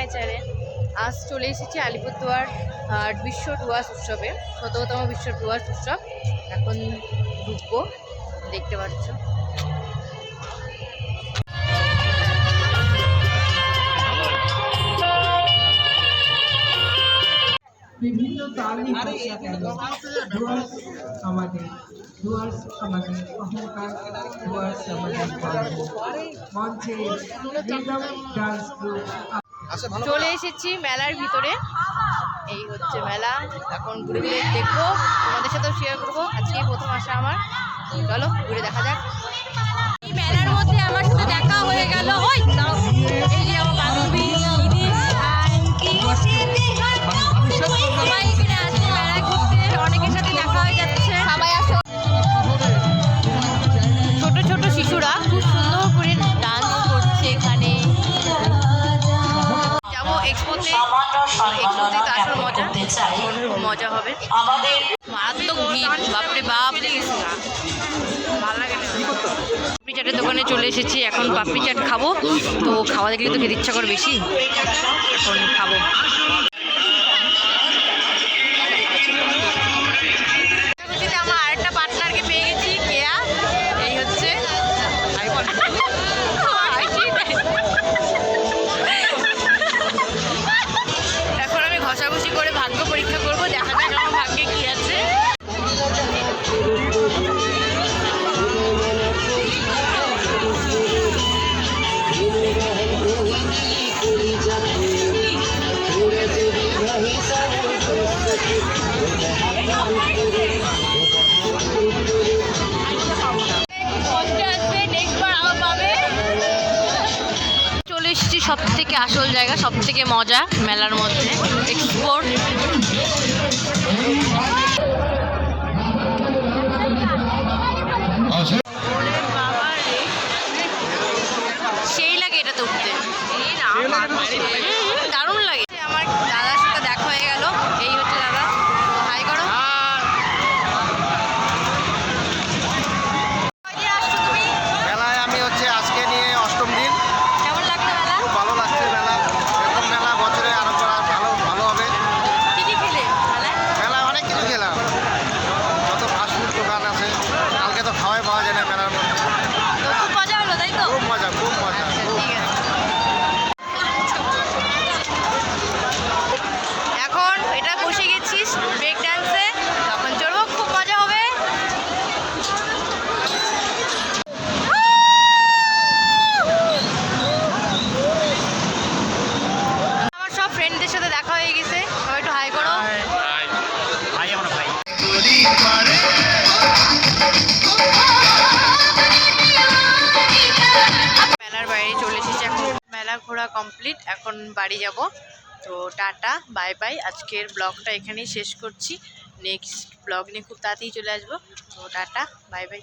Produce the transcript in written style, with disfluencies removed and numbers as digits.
My channel. আজ চলে এসেছি আলিপুরদুয়ার বিশ্ব ডুয়ার্স উৎসবে, ১৭তম বিশ্ব ডুয়ার্স উৎসব। এখন ঢুকবো, দেখতে পাচ্ছ। বিভিন্ন তালই ডুয়ার্স আমাদের অহংকার, ডুয়ার্স আমাদের মঞ্চে ডান্স গ্রুপ। চলে এসেছি মেলার ভিতরে। এই হচ্ছে মেলা। এখন ঘুরে ঘুরে দেখবো, তোমাদের সাথেও শেয়ার করবো। আজকেই প্রথম আসা আমার। চলো ঘুরে দেখা যাক। এই মেলার মধ্যে আমার সাথে দেখা হয়ে গেল এই যে আমার বান্ধবী দিদি, সবাই এখানে আসছে মেলায় ঘুরতে। অনেকের সাথে দেখা হয়ে যাচ্ছে। সবাই আসো। ছোট ছোট শিশুরা খুব সুন্দর করে ডান্স করছে এখানে। যাবো এক্সপোতে। এক্সপোতে তো আসল মজা হবে। মারাত্মক ভিড়, বাপরে বাপ। ভালো লাগে না। পাপড়ি চাটের দোকানে চলে এসেছি। এখন পাপড়ি চাট খাবো। তো খাওয়া দেখলে তো খেতে ইচ্ছা করে বেশি। এখন খাবো। আমার আরেকটা পার্টনারকে পেয়ে গেছি, কেয়া। এই হচ্ছে এখন আমি ঘষাঘষি করে ভাগ্য পরীক্ষা করবো। দেখা যাক আমার ভাগ্যে কি আছে। চলে এসেছি সব থেকে আসল জায়গা, সব থেকে মজা মেলার মধ্যে, এক্সপোর্ট। সেই লাগে এটাতে উঠতে, দারুণ লাগে। আমার দাদার সাথে দেখা হয়ে গেল। এই হচ্ছে দাদা, হাই করো। মেলায় আমি আজকে নিয়ে অষ্টম দিন। কেমন লাগলো মেলা? খুব ভালো লাগছে মেলা। এরকম মেলা বছরে আরো করা ভালো হবে। কি কি খেলে মেলায়? মেলায় অনেক কিছু খেলাম। যত ফাস্টফুড দোকান আছে, কালকে তো খাওয়াই পাওয়া যায় না মেলার মধ্যে। তো খুব মজা হলো, তাই তো? খুব মজা, খুব মজা। ঠিক আছে। এখন এটা বসে গেছিস ব্রেক ডান্সে, তখন চড়বো, খুব মজা হবে। আমার সব ফ্রেন্ডদের সাথে দেখা হয়ে গেছে। সবাই একটু হাই করো। ভাই আমার ভাই। মেলার বাইরে চলে এসেছি। এখন মেলা ঘোরা কমপ্লিট। এখন বাড়ি যাব। তো টাটা, বাই বাই। আজকের ব্লগটা এখানেই শেষ করছি। নেক্সট ব্লগ নিয়ে খুব তাড়াতাড়ি চলে আসবো। তো টাটা, বাই বাই।